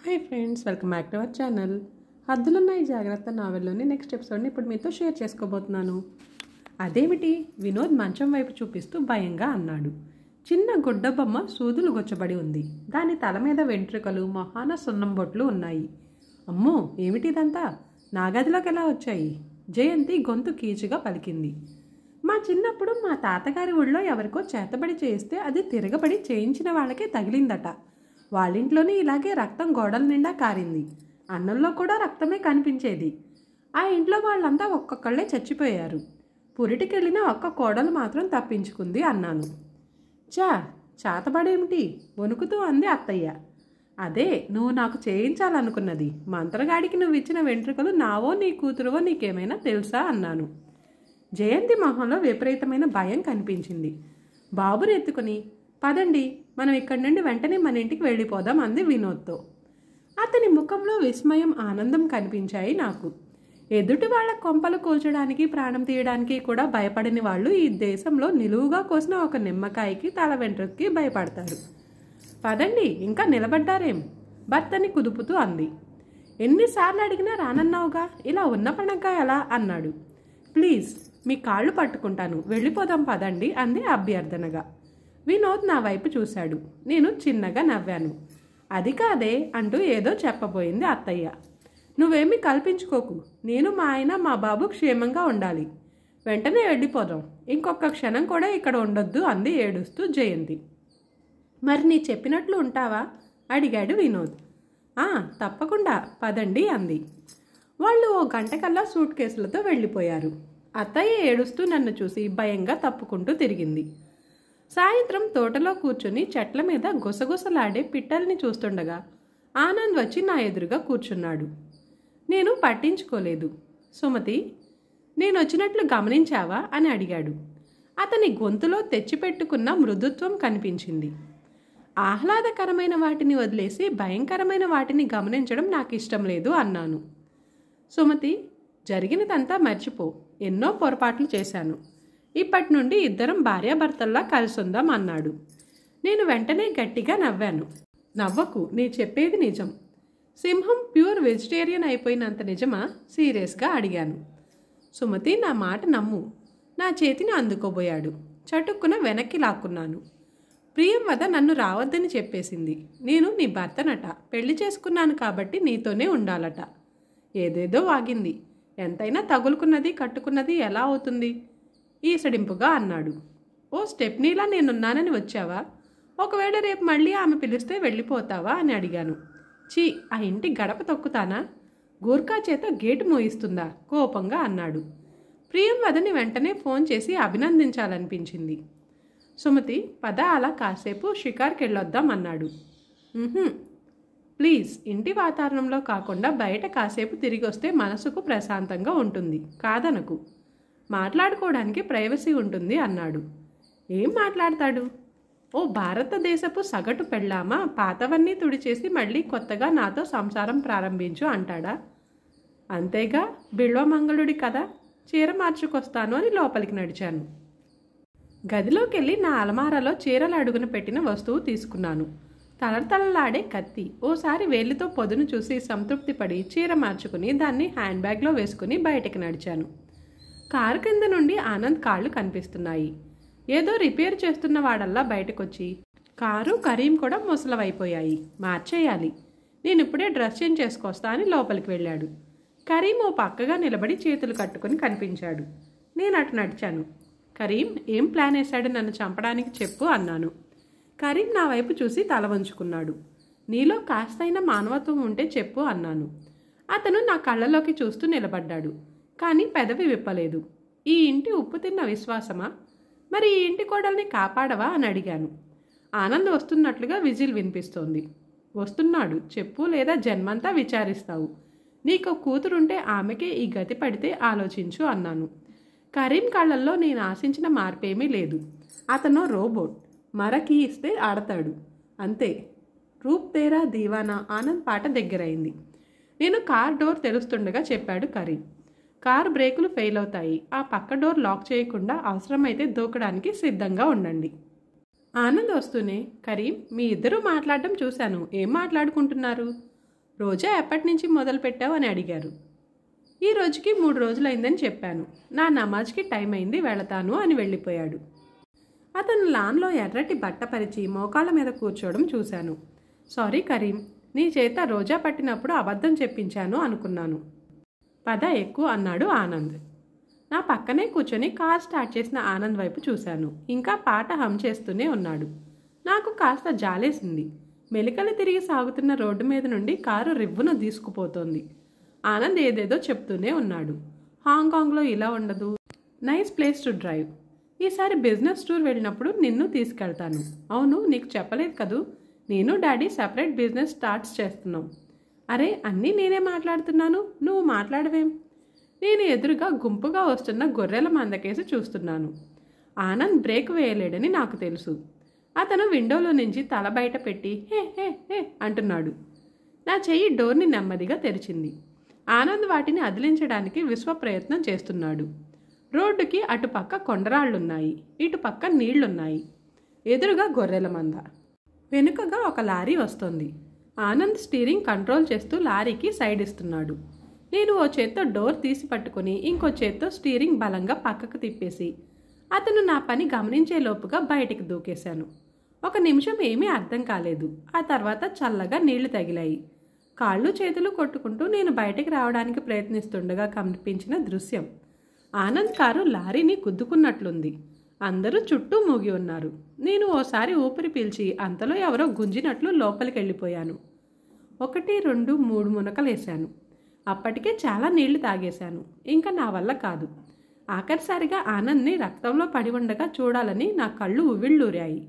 Hi friends, welcome back to our channel. హద్దులున్నాయి జాగ్రత్త నావెల్లోని నెక్స్ట్ ఎపిసోడ్ని ఇప్పుడు మీతో షేర్ చేసుకోబోతున్నాను. అదేమిటి? వినోద్ మంచం వైపు చూపిస్తూ భయంగా అన్నాడు. చిన్న గుడ్డ బొమ్మ సూదులు గొచ్చబడి ఉంది. దాని తల మీద వెంట్రుకలు, మొహాన సున్నం బొట్లు ఉన్నాయి. అమ్మో, ఏమిటిదంతా? నా గదిలోకి ఎలా వచ్చాయి? జయంతి గొంతు కీచుగా పలికింది. మా చిన్నప్పుడు మా తాతగారి ఊళ్ళో ఎవరికో చేతబడి చేయిస్తే అది తిరగబడి చేయించిన వాళ్ళకే తగిలిందట. వాళ్ళింట్లోనే ఇలాగే రక్తం గోడల నిండా కారింది. అన్నంలో కూడా రక్తమే కనిపించేది. ఆ ఇంట్లో వాళ్ళంతా ఒక్కొక్కళ్ళే చచ్చిపోయారు. పురిటికెళ్ళిన ఒక్క కోడలు మాత్రం తప్పించుకుంది అన్నాను. చేతబడేమిటి? వణుకుతూ అంది అత్తయ్య. అదే నువ్వు నాకు చేయించాలనుకున్నది. మంత్రగాడికి నువ్వు ఇచ్చిన వెంట్రుకలు నావో నీ కూతురువో నీకేమైనా తెలుసా అన్నాను. జయంతి మొహంలో విపరీతమైన భయం కనిపించింది. బాబుని ఎత్తుకుని, పదండి, మనం ఇక్కడి నుండి వెంటనే మన ఇంటికి వెళ్ళిపోదాం అంది వినోద్తో. అతని ముఖంలో విస్మయం, ఆనందం కనిపించాయి నాకు. ఎదుటి వాళ్ళ కొంపలు కూల్చడానికి, ప్రాణం తీయడానికి కూడా భయపడని వాళ్ళు ఈ దేశంలో నిలువుగా కోసిన ఒక నిమ్మకాయకి, తల వెంట్రుకకి భయపడతారు. పదండి, ఇంకా నిలబడ్డారేం? భర్తని కుదుపుతూ అంది. ఎన్నిసార్లు అడిగినా రానన్నావుగా, ఇలా ఉన్న పనక ఎలా అన్నాడు. ప్లీజ్, మీ కాళ్ళు పట్టుకుంటాను, వెళ్ళిపోదాం పదండి అంది అభ్యర్థనగా. వినోద్ నా వైపు చూశాడు. నేను చిన్నగా నవ్వాను. అది కాదే అంటూ ఏదో చెప్పబోయింది అత్తయ్య. నువ్వేమీ కల్పించుకోకు. నేను, మా ఆయన, మా బాబు క్షేమంగా ఉండాలి. వెంటనే వెళ్ళిపోదాం. ఇంకొక క్షణం కూడా ఇక్కడ ఉండొద్దు అంది ఏడుస్తూ జయంతి. మరి నీ చెప్పినట్లు ఉంటావా అడిగాడు వినోద్. తప్పకుండా, పదండి అంది. వాళ్ళు ఓ గంటకల్లా సూట్ కేసులతో వెళ్ళిపోయారు. అత్తయ్య ఏడుస్తూ నన్ను చూసి భయంగా తప్పుకుంటూ తిరిగింది. సాయంత్రం తోటలో కూర్చుని చెట్ల మీద గుసగుసలాడే పిట్టల్ని చూస్తుండగా ఆనంద్ వచ్చి నా ఎదురుగా కూర్చున్నాడు. నేను పట్టించుకోలేదు. సుమతి, నేను వచ్చినట్లు గమనించావా అని అడిగాడు. అతని గొంతులో తెచ్చిపెట్టుకున్న మృదుత్వం కనిపించింది. ఆహ్లాదకరమైన వాటిని వదిలేసి భయంకరమైన వాటిని గమనించడం నాకు ఇష్టం లేదు అన్నాను. సుమతి, జరిగినదంతా మర్చిపో. ఎన్నో పొరపాట్లు చేశాను. ఇప్పటి నుండి ఇద్దరం భార్యాభర్తల్లా కలిసుందాం అన్నాడు. నేను వెంటనే గట్టిగా నవ్వాను. నవ్వకు, నీ చెప్పేది నిజం. సింహం ప్యూర్ వెజిటేరియన్ అయిపోయినంత నిజమా? సీరియస్గా అడిగాను. సుమతి, నా మాట నమ్ము. నా చేతిని అందుకోబోయాడు. చటుక్కున వెనక్కి లాక్కున్నాను. ప్రియం వద నన్ను రావద్దని చెప్పేసింది. నేను నీ భర్తనట, పెళ్లి చేసుకున్నాను కాబట్టి నీతోనే ఉండాలట. ఏదేదో వాగింది. ఎంతైనా తగులుకున్నది కట్టుకున్నది ఎలా అవుతుంది? ఈసడింపుగా అన్నాడు. ఓ స్టెప్నీలా నేనున్నానని వచ్చావా? ఒకవేళ రేపు మళ్ళీ ఆమె పిలిస్తే వెళ్ళిపోతావా అని అడిగాను. ఆ ఇంటి గడప తొక్కుతానా? గూర్ఖా చేత గేటు మోయిస్తుందా? కోపంగా అన్నాడు. ప్రియం వదని వెంటనే ఫోన్ చేసి అభినందించాలనిపించింది. సుమతి, పద, అలా కాసేపు షికార్కి వెళ్ళొద్దాం అన్నాడు. ప్లీజ్, ఇంటి వాతావరణంలో కాకుండా బయట కాసేపు తిరిగి వస్తే మనసుకు ప్రశాంతంగా ఉంటుంది. కాదనకు. మాట్లాడుకోవడానికి ప్రైవసీ ఉంటుంది అన్నాడు. ఏం మాట్లాడతాడు? ఓ భారతదేశపు సగటు పెళ్ళామా పాతవన్నీ తుడిచేసి మళ్ళీ కొత్తగా నాతో సంసారం ప్రారంభించు అంటాడా? అంతేగా, బిల్వమంగళుడి కదా. చీర మార్చుకొస్తాను అని లోపలికి నడిచాను. గదిలోకి వెళ్ళి నా అలమారాలో చీరలు అడుగున పెట్టిన వస్తువు తీసుకున్నాను. తలతలలాడే కత్తి. ఓసారి వేలితో పొదును చూసి సంతృప్తి పడి చీర మార్చుకుని దాన్ని హ్యాండ్ బ్యాగ్లో వేసుకుని బయటకు నడిచాను. కారు కింద నుండి ఆనంద్ కాళ్ళు కనిపిస్తున్నాయి. ఏదో రిపేర్ చేస్తున్న వాడల్లా బయటకొచ్చి కారు, కరీం కూడా ముసలవైపోయాయి, మార్చేయాలి. నేను ఇప్పుడే డ్రెస్ చేంజ్ చేసుకొస్తా అని లోపలికి వెళ్ళాడు. కరీం ఓ పక్కగా నిలబడి చేతులు కట్టుకుని కనిపించాడు. నేను అటు నడిచాను. కరీం, ఏం ప్లాన్ వేశాడు నన్ను చంపడానికి చెప్పు అన్నాను. కరీం నా వైపు చూసి తల వంచుకున్నాడు. నీలో కాస్తైనా మానవత్వం ఉంటే చెప్పు అన్నాను. అతను నా కళ్ళలోకి చూస్తూ నిలబడ్డాడు. కానీ పెదవి విప్పలేదు. ఈ ఇంటి ఉప్పు తిన్న విశ్వాసమా? మరి ఈ ఇంటి కోడల్ని కాపాడవా అని అడిగాను. ఆనంద్ వస్తున్నట్లుగా విజిల్ వినిపిస్తోంది. వస్తున్నాడు, చెప్పు, లేదా జన్మంతా విచారిస్తావు. నీకు కూతురుంటే ఆమెకే ఈ గతి పడితే ఆలోచించు అన్నాను. కరీం కళ్ళల్లో నేను ఆశించిన మార్పేమీ లేదు. అతను రోబోట్. మరకి ఇస్తే ఆడతాడు, అంతే. రూప్ తేరా దీవానా ఆనంద్ పాట దగ్గరైంది. నేను కార్ డోర్ తెరుస్తుండగా చెప్పాడు కరీం. కారు బ్రేకులు ఫెయిల్ అవుతాయి. ఆ పక్క డోర్ లాక్ చేయకుండా అవసరమైతే దూకడానికి సిద్ధంగా ఉండండి. ఆనంద్ వస్తూనే, కరీం, మీ ఇద్దరూ మాట్లాడడం చూశాను. ఏం మాట్లాడుకుంటున్నారు? రోజా ఎప్పటి నుంచి మొదలు పెట్టావు అని అడిగారు. ఈ రోజుకి 3 రోజులైందని చెప్పాను. నా నమాజ్కి టైం అయింది, వెళతాను అని వెళ్ళిపోయాడు. అతను లాన్లో ఎర్రటి బట్ట పరిచి మోకాళ్ళ మీద కూర్చోవడం చూశాను. సారీ కరీం, నీ చేత రోజా పట్టినప్పుడు అబద్ధం చెప్పించాను అనుకున్నాను. పద ఎక్కువ అన్నాడు ఆనంద్. నా పక్కనే కూర్చొని కార్ స్టార్ట్ చేసిన ఆనంద్ వైపు చూశాను. ఇంకా పాట హమ్ చేస్తూనే ఉన్నాడు. నాకు కాస్త జాలేసింది. మెలికలు తిరిగి సాగుతున్న రోడ్డు మీద నుండి కారు రివ్వును తీసుకుపోతోంది. ఆనంద్ ఏదేదో చెప్తూనే ఉన్నాడు. హాంకాంగ్లో ఇలా ఉండదు, నైస్ ప్లేస్ టు డ్రైవ్. ఈసారి బిజినెస్ టూర్ వెళ్ళినప్పుడు నిన్ను తీసుకెళ్తాను. అవును, నీకు చెప్పలేదు కదూ, నేను డాడీ సెపరేట్ బిజినెస్ స్టార్ట్స్ చేస్తున్నాం. అరే, అన్నీ నేనే మాట్లాడుతున్నాను, నువ్వు మాట్లాడవేం? నేను ఎదురుగా గుంపుగా వస్తున్న గొర్రెల మందకేసి చూస్తున్నాను. ఆనంద్ బ్రేక్ వేయలేడని నాకు తెలుసు. అతను విండోలో నుంచి తల బయట పెట్టి హే హే హే అంటున్నాడు. నా చెయ్యి డోర్ని నెమ్మదిగా తెరిచింది. ఆనంద్ వాటిని అదిలించడానికి విశ్వ ప్రయత్నం చేస్తున్నాడు. రోడ్డుకి అటుపక్క కొండరాళ్లున్నాయి, ఇటుపక్క నీళ్లున్నాయి. ఎదురుగా గొర్రెల మంద. వెనుకగా ఒక లారీ వస్తోంది. ఆనంద్ స్టీరింగ్ కంట్రోల్ చేస్తూ లారీకి సైడ్ ఇస్తున్నాడు. నేను ఓ చేత్తో డోర్ తీసి పట్టుకుని ఇంకో చేత్తో స్టీరింగ్ బలంగా పక్కకు తిప్పేసి అతను నా పని గమనించే లోపుగా బయటికి దూకేశాను. 1 నిమిషం ఏమీ అర్థం కాలేదు. ఆ తర్వాత చల్లగా నీళ్లు తగిలాయి. కాళ్ళు చేతులు కొట్టుకుంటూ నేను బయటికి రావడానికి ప్రయత్నిస్తుండగా కనిపించిన దృశ్యం. ఆనంద్ కారు లారీని గుద్దుకున్నట్లుంది. అందరూ చుట్టూ మూగి ఉన్నారు. నేను ఓసారి ఊపిరి పీల్చి అంతలో ఎవరో గుంజినట్లు లోపలికి వెళ్ళిపోయాను. 1, 2, 3 మునకలేశాను. అప్పటికే చాలా నీళ్లు తాగేశాను. ఇంకా నా వల్ల కాదు. ఆఖరిసారిగా ఆనంద్ని రక్తంలో పడి ఉండగా చూడాలని నా కళ్ళు ఉవ్విళ్ళూరాయి.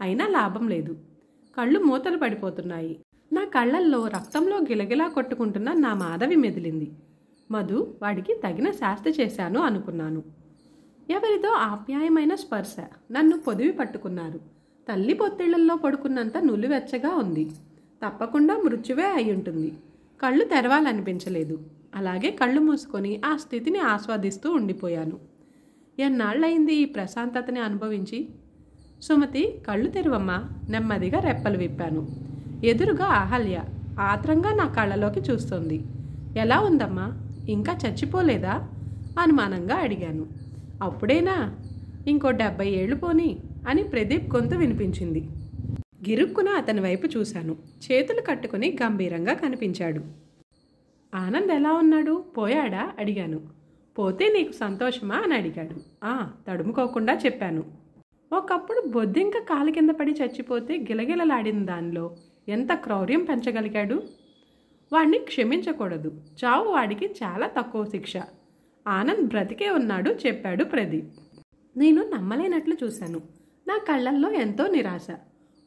అయినా లాభం లేదు. కళ్ళు మూతలు పడిపోతున్నాయి. నా కళ్ళల్లో రక్తంలో గిలగిలా కొట్టుకుంటున్న నా మాధవి మెదిలింది. మధు, వాడికి తగిన శాస్తి చేశాను అనుకున్నాను. ఎవరిదో ఆప్యాయమైన స్పర్శ నన్ను పొదివి పట్టుకున్నారు. తల్లి పొత్తిళ్లలో పడుకున్నంత నులివెచ్చగా ఉంది. తప్పకుండా మృత్యువే అయ్యుంటుంది. కళ్ళు తెరవాలనిపించలేదు. అలాగే కళ్ళు మూసుకొని ఆ స్థితిని ఆస్వాదిస్తూ ఉండిపోయాను. ఎన్నాళ్ళయింది ఈ ప్రశాంతతని అనుభవించి? సుమతి, కళ్ళు తెరువమ్మా. నెమ్మదిగా రెప్పలు విప్పాను. ఎదురుగా అహల్య ఆత్రంగా నా కళ్ళలోకి చూస్తోంది. ఎలా ఉందమ్మా? ఇంకా చచ్చిపోలేదా? అనుమానంగా అడిగాను. అప్పుడేనా? ఇంకో 70 ఏళ్ళు పోని అని ప్రదీప్ గొంతు వినిపించింది. గిరుక్కున అతని వైపు చూశాను. చేతులు కట్టుకుని గంభీరంగా కనిపించాడు. ఆనంద్ ఎలా ఉన్నాడు? పోయాడా అడిగాను. పోతే నీకు సంతోషమా అని అడిగాడు. తడుముకోకుండా చెప్పాను. ఒకప్పుడు బొద్దింక కాలు కింద పడి చచ్చిపోతే గిలగిలలాడిన దానిలో ఎంత క్రౌర్యం పెంచగలిగాడు. వాడిని క్షమించకూడదు. చావు వాడికి చాలా తక్కువ శిక్ష. ఆనంద్ బ్రతికే ఉన్నాడు చెప్పాడు ప్రదీప్. నేను నమ్మలేనట్లు చూశాను. నా కళ్ళల్లో ఎంతో నిరాశ.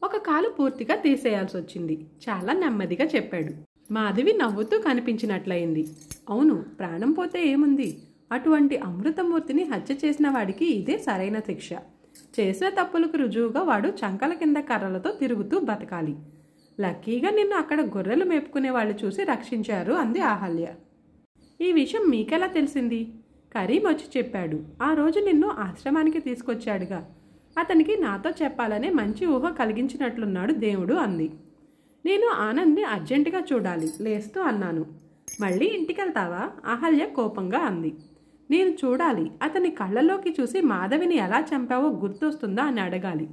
ఒక కాలు పూర్తిగా తీసేయాల్సి వచ్చింది. చాలా నెమ్మదిగా చెప్పాడు. మాధవి నవ్వుతూ కనిపించినట్లయింది. అవును, ప్రాణం పోతే ఏముంది? అటువంటి అమృతమూర్తిని హత్య చేసిన వాడికి ఇదే సరైన శిక్ష. చేసిన తప్పులకు రుజువుగా వాడు చంకల కింద కర్రలతో తిరుగుతూ బతకాలి. లక్కీగా నిన్ను అక్కడ గొర్రెలు మేపుకునే వాళ్ళు చూసి రక్షించారు అంది అహల్య. ఈ విషయం మీకెలా తెలిసింది? కరీం వచ్చి చెప్పాడు. ఆ రోజు నిన్ను ఆశ్రమానికి తీసుకొచ్చాడుగా. అతనికి నాతో చెప్పాలనే మంచి ఊహ కలిగించినట్లున్నాడు దేవుడు అంది. నేను ఆనంద్ని అర్జెంటుగా చూడాలి లేస్తూ అన్నాను. మళ్ళీ ఇంటికెళ్తావా? అహల్య కోపంగా అంది. నేను చూడాలి. అతని కళ్ళలోకి చూసి మాధవిని ఎలా చంపావో గుర్తొస్తుందా అని అడగాలి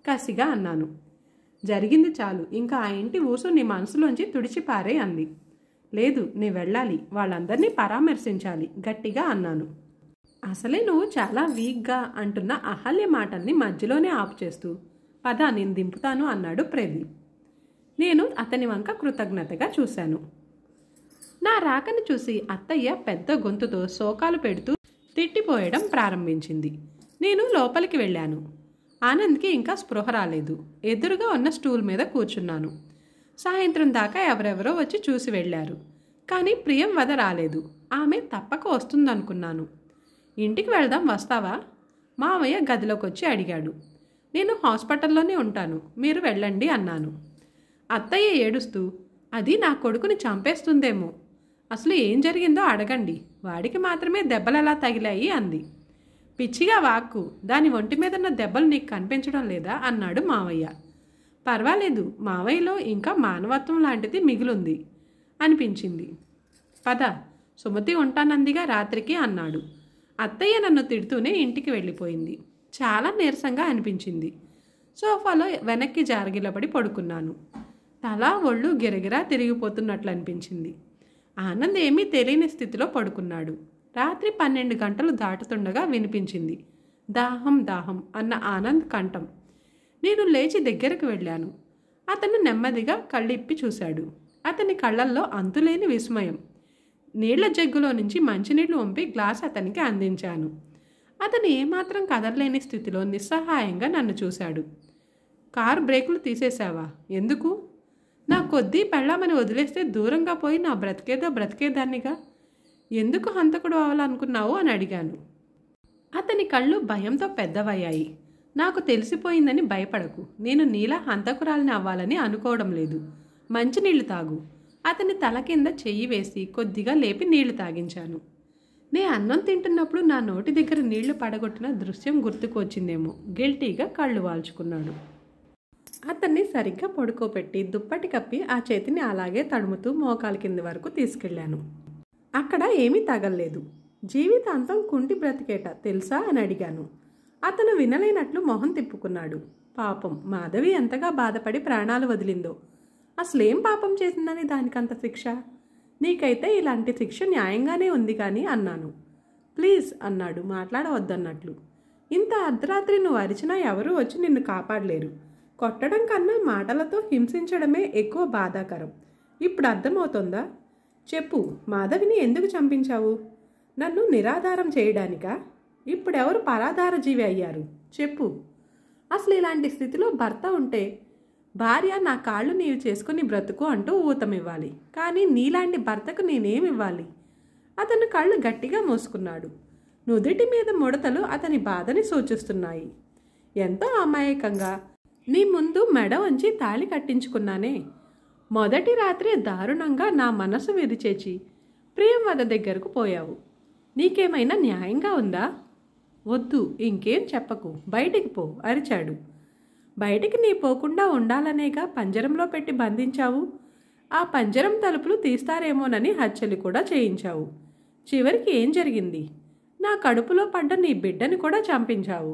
కసిగా అన్నాను. జరిగింది చాలు. ఇంకా ఆ ఇంటి ఊసు నీ మనసులోంచి తుడిచిపారే అంది. లేదు, నీ వెళ్ళాలి. వాళ్ళందరినీ పరామర్శించాలి గట్టిగా అన్నాను. అసలే నువ్వు చాలా వీక్గా అంటున్న అహల్య మాటల్ని మధ్యలోనే ఆపు చేస్తూ పద నేను దింపుతాను అన్నాడు ప్రదీప్. నేను అతని వంక కృతజ్ఞతగా చూశాను. నా రాకను చూసి అత్తయ్య పెద్ద గొంతుతో శోకాలు పెడుతూ తిట్టిపోయడం ప్రారంభించింది. నేను లోపలికి వెళ్ళాను. ఆనంద్కి ఇంకా స్పృహ రాలేదు. ఎదురుగా ఉన్న స్టూల్ మీద కూర్చున్నాను. సాయంత్రం దాకా ఎవరెవరో వచ్చి చూసి వెళ్ళారు. కానీ ప్రియం వద రాలేదు. ఆమె తప్పక వస్తుందనుకున్నాను. ఇంటికి వెళ్దాం, వస్తావా? మావయ్య గదిలోకి వచ్చి అడిగాడు. నేను హాస్పిటల్లోనే ఉంటాను, మీరు వెళ్ళండి అన్నాను. అత్తయ్య ఏడుస్తూ, అది నా కొడుకుని చంపేస్తుందేమో. అసలు ఏం జరిగిందో అడగండి, వాడికి మాత్రమే దెబ్బలెలా తగిలాయి అంది. పిచ్చిగా వాక్కు, దాని ఒంటి మీద ఉన్న దెబ్బలు నీకు కనిపించడం లేదా అన్నాడు మావయ్య. పర్వాలేదు, మావయ్యలో ఇంకా మానవత్వం లాంటిది మిగిలుంది అనిపించింది. పద, సుమతి ఉంటానందిగా రాత్రికి అన్నాడు. అత్తయ్య నన్ను తిడుతూనే ఇంటికి వెళ్ళిపోయింది. చాలా నీరసంగా అనిపించింది. సోఫాలో వెనక్కి జారగిలపడి పడుకున్నాను. తల ఒళ్ళు గిరగిరా తిరిగిపోతున్నట్లు అనిపించింది. ఆనంద్ ఏమీ తెలియని స్థితిలో పడుకున్నాడు. రాత్రి 12 గంటలు దాటుతుండగా వినిపించింది దాహం దాహం అన్న ఆనంద్ కంఠం. నేను లేచి దగ్గరకు వెళ్ళాను. అతను నెమ్మదిగా కళ్ళిప్పి చూశాడు. అతని కళ్ళల్లో అంతులేని విస్మయం. నీళ్ల జగ్గులో నుంచి మంచినీళ్లు వంపి గ్లాస్ అతనికి అందించాను. అతను ఏమాత్రం కదలలేని స్థితిలో నిస్సహాయంగా నన్ను చూశాడు. కారు బ్రేకులు తీసేశావా? ఎందుకు? నా కొద్దీ పెళ్ళామని వదిలేస్తే దూరంగా పోయి నా బ్రతికేదో బ్రతికేదాన్నిగా. ఎందుకు హంతకుడు అవ్వాలనుకున్నావు అని అడిగాను. అతని కళ్ళు భయంతో పెద్దవయ్యాయి. నాకు తెలిసిపోయిందని భయపడకు. నేను నీలా హంతకురాలిని అవ్వాలని అనుకోవడం లేదు. మంచినీళ్లు తాగు. అతని తల కింద చెయ్యి వేసి కొద్దిగా లేపి నీళ్లు తాగించాను. నే అన్నం తింటున్నప్పుడు నా నోటి దగ్గర నీళ్లు పడగొట్టిన దృశ్యం గుర్తుకు వచ్చిందేమో. గిల్టీగా కళ్ళు వాల్చుకున్నాడు. అతన్ని సరిగ్గా పడుకోబెట్టి దుప్పటి కప్పి ఆ చేతిని అలాగే తడుముతూ మోకాలి కింది వరకు తీసుకెళ్లాను. అక్కడ ఏమీ తగల్లేదు. జీవితాంతం కుంటి బ్రతికేట తెలుసా అని అడిగాను. అతను వినలేనట్లు మొహం తిప్పుకున్నాడు. పాపం మాధవి ఎంతగా బాధపడి ప్రాణాలు వదిలిందో. అసలేం పాపం చేసిందని దానికంత శిక్ష? నీకైతే ఇలాంటి శిక్ష న్యాయంగానే ఉంది కానీ అన్నాను. ప్లీజ్ అన్నాడు మాట్లాడవద్దన్నట్లు. ఇంత అర్ధరాత్రి నువ్వు అరిచినా ఎవరూ వచ్చి నిన్ను కాపాడలేరు. కొట్టడం కన్నా మాటలతో హింసించడమే ఎక్కువ బాధాకరం. ఇప్పుడు అర్థమవుతోందా? చెప్పు, మాధవిని ఎందుకు చంపించావు? నన్ను నిరాధారం చేయడానికా? ఇప్పుడెవరు పరాధార జీవి అయ్యారు? చెప్పు. అసలు ఇలాంటి స్థితిలో భర్త ఉంటే భార్య నా కాళ్ళు నీవు చేసుకుని బ్రతుకు అంటూ ఊతమివ్వాలి. కానీ నీలాంటి భర్తకు నేనేమివ్వాలి? అతను కళ్ళు గట్టిగా మూసుకున్నాడు. నుదుటి మీద ముడతలు అతని బాధని సూచిస్తున్నాయి. ఎంతో అమాయకంగా నీ ముందు మెడ వంచి తాళి కట్టించుకున్నానే. మొదటి రాత్రి దారుణంగా నా మనసు విరిచేచి ప్రియంవద దగ్గరకు పోయావు. నీకేమైనా న్యాయంగా ఉందా? వద్దు, ఇంకేం చెప్పకు, బయటికి పో అరిచాడు. బయటికి నీ పోకుండా ఉండాలనేగా పంజరంలో పెట్టి బంధించావు. ఆ పంజరం తలుపులు తీస్తారేమోనని హత్యలు కూడా చేయించావు. చివరికి ఏం జరిగింది? నా కడుపులో పడ్డ నీ బిడ్డని కూడా చంపించావు.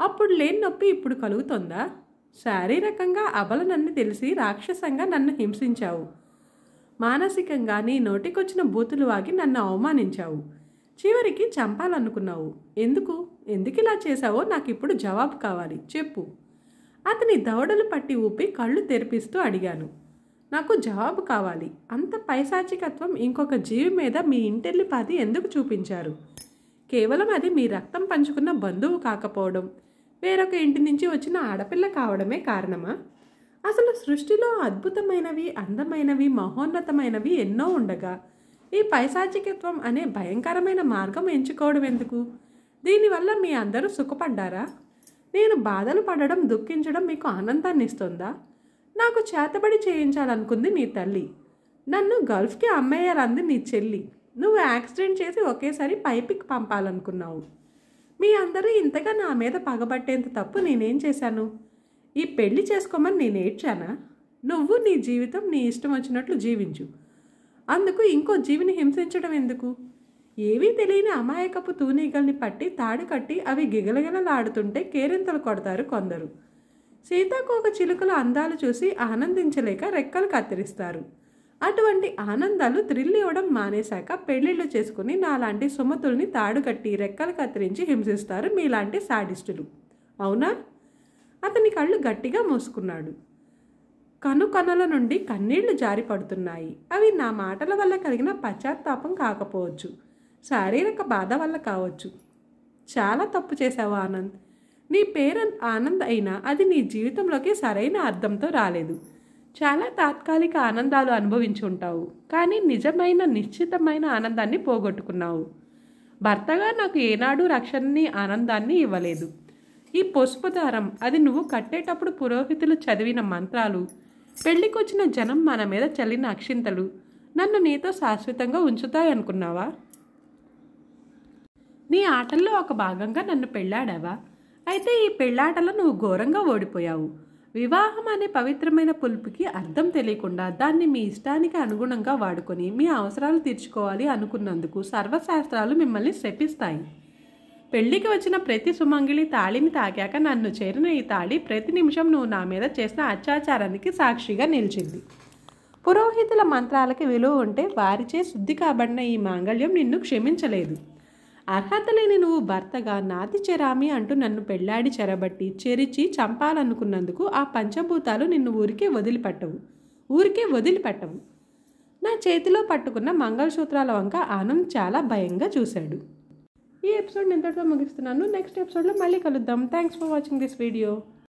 అప్పుడు లేని నొప్పి ఇప్పుడు కలుగుతుందా? శారీరకంగా అబలనని తెలిసి రాక్షసంగా నన్ను హింసించావు. మానసికంగా నీ నోటికొచ్చిన బూతులు వాగి నన్ను అవమానించావు. చివరికి చంపాలనుకున్నావు. ఎందుకు ఇలా చేశావో నాకు ఇప్పుడు జవాబు కావాలి, చెప్పు. అతని దవడలు పట్టి ఊపి కళ్ళు తెరిపిస్తూ అడిగాను. నాకు జవాబు కావాలి. అంత పైశాచికత్వం ఇంకొక జీవి మీద మీ ఇంటెల్లిపాది ఎందుకు చూపించారు? కేవలం అది మీ రక్తం పంచుకున్న బంధువు కాకపోవడం, వేరొక ఇంటి నుంచి వచ్చిన ఆడపిల్ల కావడమే కారణమా? అసలు సృష్టిలో అద్భుతమైనవి, అందమైనవి, మహోన్నతమైనవి ఎన్నో ఉండగా ఈ పైశాచికత్వం అనే భయంకరమైన మార్గం ఎంచుకోవడం ఎందుకు? దీనివల్ల మీ అందరూ సుఖపడ్డారా? నేను బాధలు పడడం, దుఃఖించడం మీకు ఆనందాన్ని ఇస్తుందా? నాకు చేతబడి చేయించాలనుకుంది నీ తల్లి. నన్ను గల్ఫ్కి అమ్మేయాలంది నీ చెల్లి. నువ్వు యాక్సిడెంట్ చేసి ఒకేసారి పైపికి పంపాలనుకున్నావు. మీ అందరూ ఇంతగా నా మీద పగబట్టేంత తప్పు నేనేం చేశాను? ఈ పెళ్లి చేసుకోమని నేను ఏడ్చానా? నువ్వు నీ జీవితం నీ ఇష్టం వచ్చినట్లు జీవించు. అందుకు ఇంకో జీవిని హింసించడం ఎందుకు? ఏవీ తెలియని అమాయకపు తూనీగల్ని పట్టి తాడు కట్టి అవి గిగలగిలలాడుతుంటే కేరింతలు కొడతారు కొందరు. సీతాకోక చిలుకల అందాలు చూసి ఆనందించలేక రెక్కలు కత్తిరిస్తారు. అటువంటి ఆనందాలు థ్రిల్ ఇవ్వడం మానేశాక పెళ్లిళ్ళు చేసుకుని నాలాంటి సుమతుల్ని తాడు కట్టి రెక్కలు కత్తిరించి హింసిస్తారు మీలాంటి సాడిస్టులు. అవునా? అతని కళ్ళు గట్టిగా మూసుకున్నాడు. కనుకొనల నుండి కన్నీళ్లు జారి పడుతున్నాయి. అవి నా మాటల వల్ల కలిగిన పశ్చాత్తాపం కాకపోవచ్చు, శారీరక బాధ వల్ల కావచ్చు. చాలా తప్పు చేశావు ఆనంద్. నీ పేరు ఆనంద్ అయినా అది నీ జీవితంలోకి సరైన అర్థంతో రాలేదు. చాలా తాత్కాలిక ఆనందాలు అనుభవించి ఉంటావు, కానీ నిజమైన నిశ్చితమైన ఆనందాన్ని పోగొట్టుకున్నావు. భర్తగా నాకు ఏనాడు రక్షణని, ఆనందాన్ని ఇవ్వలేదు. ఈ పసుపు దారం, అది నువ్వు కట్టేటప్పుడు పురోహితులు చదివిన మంత్రాలు, పెళ్లికొచ్చిన జనం మన మీద చల్లిన అక్షింతలు నన్ను నీతో శాశ్వతంగా ఉంచుతాయనుకున్నావా? నీ ఆటల్లో ఒక భాగంగా నన్ను పెళ్ళాడావా? అయితే ఈ పెళ్ళాటలో నువ్వు ఘోరంగా ఓడిపోయావు. వివాహం అనే పవిత్రమైన పులుపుకి అర్థం తెలియకుండా దాన్ని మీ ఇష్టానికి అనుగుణంగా వాడుకొని మీ అవసరాలు తీర్చుకోవాలి అనుకున్నందుకు సర్వశాస్త్రాలు మిమ్మల్ని శపిస్తాయి. పెళ్లికి వచ్చిన ప్రతి సుమంగిలి తాళిని తాకాక నన్ను చేరిన ఈ తాళి ప్రతి నిమిషం నువ్వు నా మీద చేసిన అత్యాచారానికి సాక్షిగా నిలిచింది. పురోహితుల మంత్రాలకి విలువ ఉంటే వారిచే శుద్ధి కాబడిన ఈ మాంగళ్యం నిన్ను క్షమించలేదు. అర్హత లేని నువ్వు భర్తగా నాతి చెరామి అంటూ నన్ను పెళ్లాడి చెరబట్టి చెరిచి చంపాలనుకున్నందుకు ఆ పంచభూతాలు నిన్ను ఊరికే వదిలిపెట్టవు. నా చేతిలో పట్టుకున్న మంగళసూత్రాల వంక ఆనంద్ చాలా భయంగా చూశాడు. ఈ ఎపిసోడ్ ఇంతటితో ముగిస్తున్నాను. నెక్స్ట్ ఎపిసోడ్లో మళ్ళీ కలుద్దాం. Thanks for watching this video.